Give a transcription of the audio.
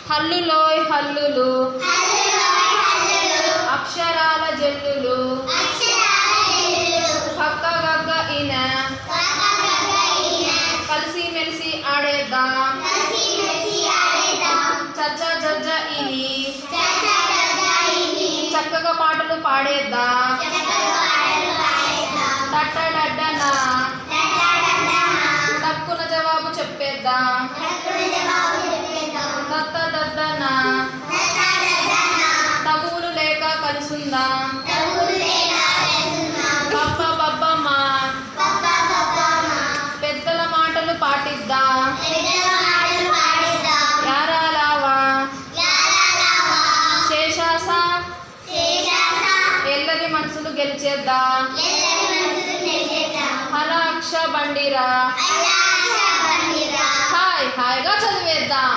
హల్లులోయ్ హల్లులు అక్షరాల జల్లులు పక్క గగ్గ ఇన కలిసి మెలిసి ఆడేద్దాం చచ్చ జజ్జ ఇని చక్కగా పాటలు పాడేద్దాం టట్టడడ్డన తక్కున జవాబు చెప్పేద్దాం దద్దన తగువులు లేక కలుసుందాం బబ్బ బబ్బమ్మ పెద్దల మాటలు పాటిద్దాం యారాలావా శేషాస ఎల్లరి మనసులు గెలిచేద్దాం హలాక్ష బండిరా హాయ్ హాయిగా చదివేద్దాం.